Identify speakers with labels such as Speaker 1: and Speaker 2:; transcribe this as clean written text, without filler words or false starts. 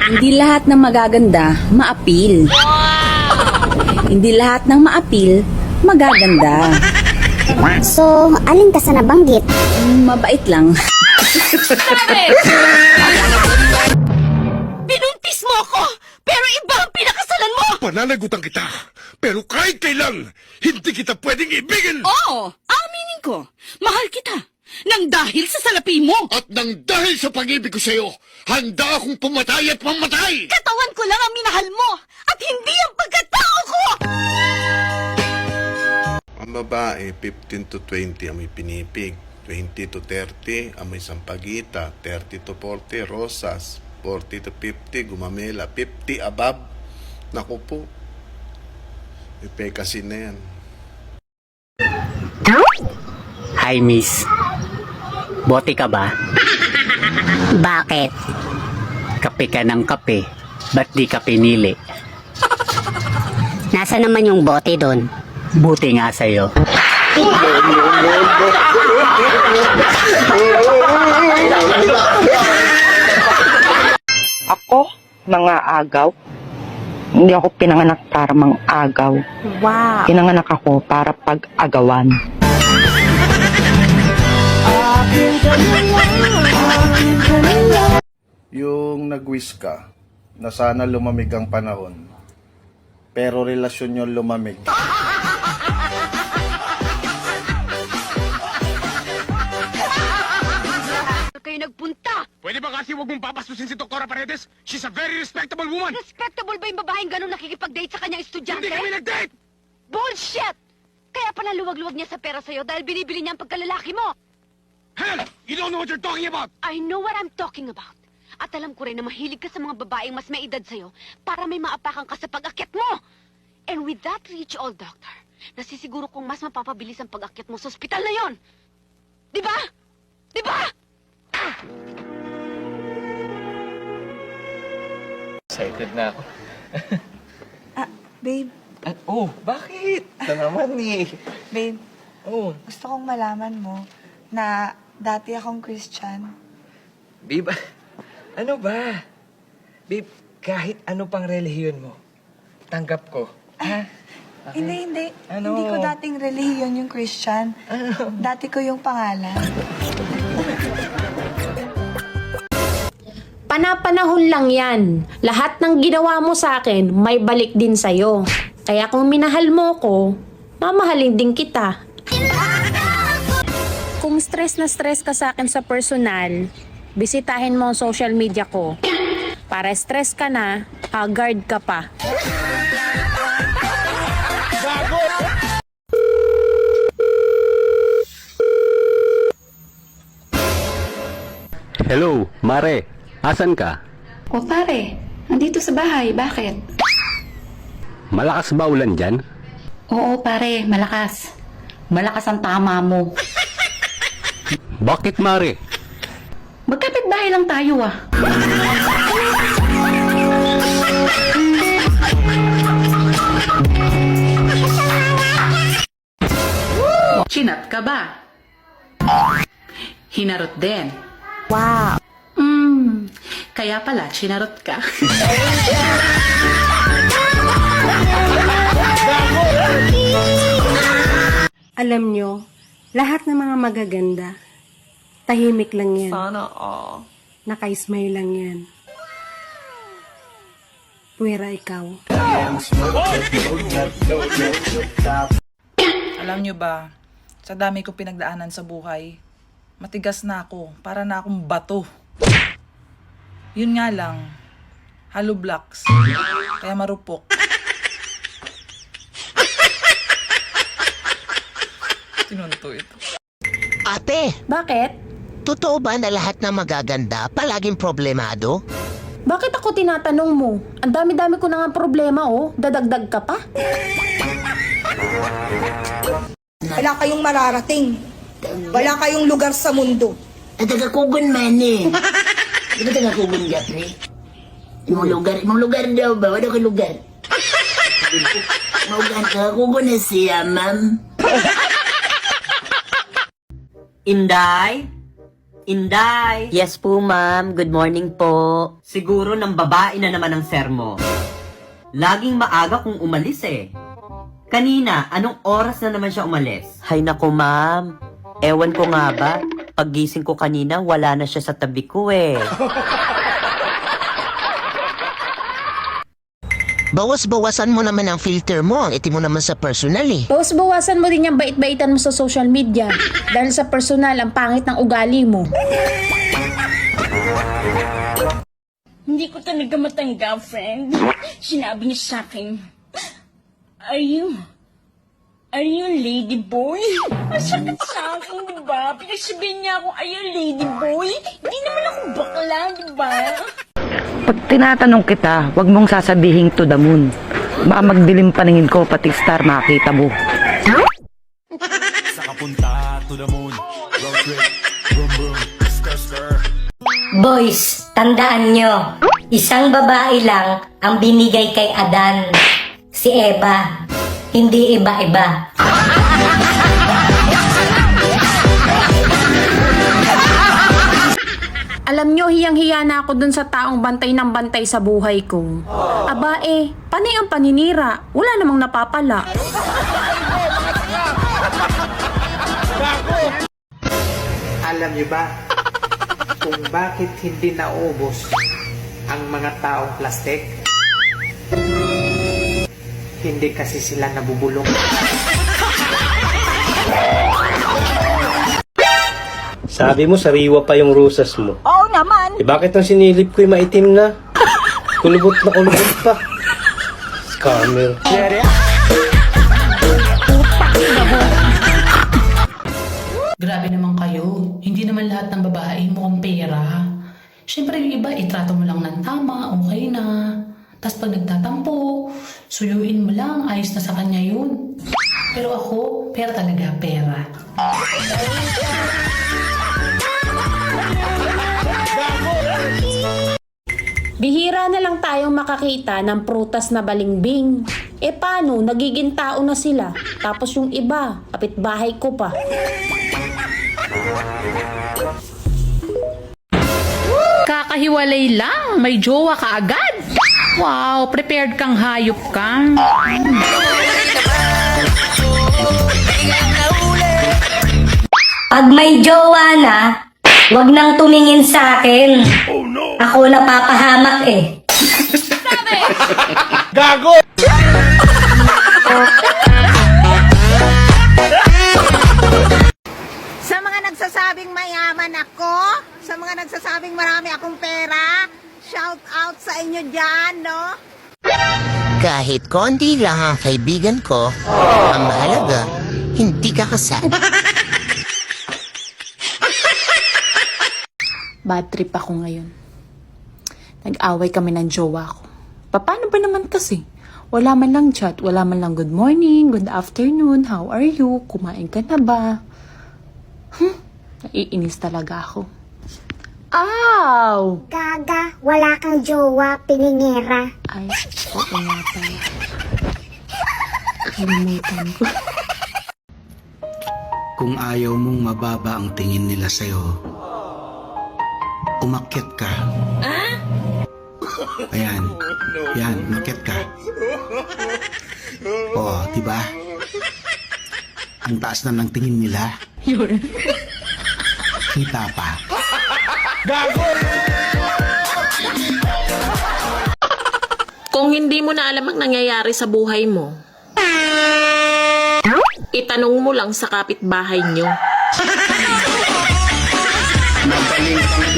Speaker 1: Hindi lahat ng magaganda, maapil. Hindi lahat ng maapil, magaganda.
Speaker 2: So, alin ka sa nabanggit?
Speaker 1: Mabait lang.
Speaker 3: Binuntis mo ako! Pero iba ang pinakasalan mo!
Speaker 4: Pananagutan kita, pero kahit kailan, hindi kita pwedeng ibigin!
Speaker 3: Oo! Aminin ko! Mahal kita! Nang dahil sa salapi mo!
Speaker 4: At nang dahil sa pag-ibig ko sa'yo, handa akong pumatay at mamatay!
Speaker 3: Katawan ko lang ang minahal mo! At hindi ang pagkatao ko!
Speaker 5: Ang babae, 15 to 20 ang may pinipig, 20 to 30 ang may sampagita, 30 to 40 rosas, 40 to 50 gumamela, 50 above. Naku po, ipekasin na yan.
Speaker 6: Hi, miss. Bote ka ba?
Speaker 2: Bakit?
Speaker 6: Kape ka ng kape. Ba't di ka pinili?
Speaker 2: Nasa naman yung bote doon?
Speaker 6: Buti nga sa'yo.
Speaker 7: Ako, mga agaw. Hindi ako pinanganak para mang agaw.
Speaker 2: Wow!
Speaker 7: Pinanganak ako para pag-agawan.
Speaker 5: Yung nag-wish ka na sana lumamig ang panahon, pero relasyon nyo lumamig.
Speaker 3: Kayo nagpunta!
Speaker 4: Pwede ba kasi huwag mong papasusin si Dr. Paredes? She's a very respectable woman!
Speaker 3: Respectable ba yung babaeng ganun nakikipag-date sa kanyang estudyante?
Speaker 4: Hindi kami nag-date!
Speaker 3: Bullshit! Kaya pala luwag-luwag niya sa pera sa'yo dahil binibili niya ang pagkalalaki mo!
Speaker 4: Helen! You don't know what you're talking about!
Speaker 3: I know what I'm talking about. At alam ko rin na mahilig ka sa mga babaeng mas may edad sa'yo para may maapakan ka sa pag-akyat mo. And with that rich old doctor, nasisiguro kong mas mapapabilis ang pag-akyat mo sa ospital na yon. Di ba? Di ba?
Speaker 8: Excited na ako.
Speaker 9: Babe,
Speaker 8: Bakit? Ito naman eh.
Speaker 9: babe,
Speaker 8: Oh,
Speaker 9: gusto kong malaman mo na dati akong Christian.
Speaker 8: babe, ano ba? Babe, kahit ano pang relihiyon mo, tanggap ko. Ha?
Speaker 9: Hindi.
Speaker 8: Ano?
Speaker 9: Hindi ko dating relihiyon yung Christian. Dati ko yung pangalan.
Speaker 10: Panapanahon lang yan. Lahat ng ginawa mo sa akin, may balik din sa'yo. Kaya kung minahal mo ko, mamahalin din kita. Kung stress na stress ka sa akin sa personal, bisitahin mo ang social media ko. Para stress ka na, haggard ka pa.
Speaker 11: Hello, Mare. Asan ka?
Speaker 10: O pare, nandito sa bahay, bakit?
Speaker 11: Malakas ba ulan dyan?
Speaker 10: Oo pare, malakas. Malakas ang tama mo.
Speaker 11: Bakit, Mare?
Speaker 10: Magkapit bahay lang tayo ah. Chinat ka ba? Hinarot din.
Speaker 2: Wow!
Speaker 10: Kaya pala, chinarot ka.
Speaker 9: Alam nyo, lahat ng mga magaganda, tahimik lang yan.
Speaker 3: Sana
Speaker 9: Naka-smile lang yan. Puwera ikaw.
Speaker 7: Alam nyo ba, sa dami kong pinagdaanan sa buhay, matigas na ako, para na akong bato. Yun nga lang, hollow blocks, kaya marupok. Sinunto ito.
Speaker 3: Ate,
Speaker 10: Bakit?
Speaker 3: totoo ba na lahat na magaganda palaging problemado?
Speaker 10: Bakit ako tinatanong mo? Ang dami-dami ko na nga problema oh. Dadagdag ka pa?
Speaker 9: Wala kayong mararating. Wala kayong lugar sa mundo.
Speaker 3: Ang taga-kugon man eh. Di ba taga-kugon, Jeffrey? Imong lugar daw ba? Wala ka lugar. Maugan, taga-kugon na siya, ma'am.
Speaker 7: Inday?
Speaker 12: Inday!
Speaker 2: Yes po, ma'am. Good morning po.
Speaker 12: Siguro ng babae na naman ang sir mo. Laging maaga kung umalis eh. Kanina, anong oras na naman siya umalis?
Speaker 2: Hay nako, ma'am. Ewan ko nga ba, paggising ko kanina, wala na siya sa tabi ko eh.
Speaker 13: Bawas-bawasan mo naman ang filter mo. Ang itim mo naman sa personal eh.
Speaker 10: Bawas-bawasan mo din yung bait-baitan mo sa social media. Dahil sa personal, ang pangit ng ugali mo.
Speaker 1: Hindi ko talaga matanggap, friend. Sinabi niya sa akin, Are you lady boy? Masakit sa akin, di ba? Pinagsabihin niya ako, are you lady boy? Hindi naman ako bakla, di ba?
Speaker 7: Pag tinatanong kita, wag mong sasabihin to the moon. Baka magdilim paningin ko, pati star makita mo.
Speaker 2: Boys, tandaan nyo, isang babae lang ang binigay kay Adan. Si Eva, hindi iba-iba.
Speaker 10: Alam nyo, hiyang-hiya na ako dun sa taong bantay ng bantay sa buhay ko. Aba panay ang paninira. Wala namang napapala.
Speaker 8: Alam niyo ba kung bakit hindi naubos ang mga taong plastic? Hindi kasi sila nabubulong.
Speaker 11: Sabi mo, sariwa pa yung rusas mo.
Speaker 1: Oo naman.
Speaker 11: Eh bakit ang sinilip ko'y maitim na? Kulubot na kulubot pa. Scammer.
Speaker 7: Grabe naman kayo. Hindi naman lahat ng babae mukhang pera. Siyempre yung iba, itrato mo lang ng tama, okay na. Tapos pag nagtatampo, suyuin mo lang, ayos na sa kanya yun. Pero ako, pera talaga, pera.
Speaker 10: Bihira na lang tayong makakita ng prutas na balimbing. Paano? Nagiging tao na sila. Tapos yung iba, kapitbahay ko pa.
Speaker 7: Kakahiwalay lang, may jowa ka agad. Wow, prepared kang hayop ka.
Speaker 2: Pag may jowa na, wag nang tumingin sa akin. Ako napapahamak eh.
Speaker 4: Gago!
Speaker 1: Sa mga nagsasabing mayaman ako, sa mga nagsasabing marami akong pera, shout out sa inyo dyan, no?
Speaker 13: Kahit konti lang ang kaibigan ko, ang mahalaga, hindi ka kasal.
Speaker 10: Bad trip ako ngayon. Nag-away kami ng jowa ko. Paano ba naman kasi? Wala man lang chat, wala man lang good morning, good afternoon, how are you, kumain ka na ba? Naiinis talaga ako. Ow!
Speaker 9: Gaga, wala kang jowa, piningera.
Speaker 10: Ay, oo nga pala. Kalimutan ko.
Speaker 6: Kung ayaw mong mababa ang tingin nila sa'yo, umakyat ka. Ayan. Yan, umakyat ka. Oo, diba? Ang taas na ng tingin nila.
Speaker 10: Yun.
Speaker 6: Kita pa.
Speaker 10: Kung hindi mo na alam ang nangyayari sa buhay mo, itanong mo lang sa kapitbahay nyo.
Speaker 11: Magaling kang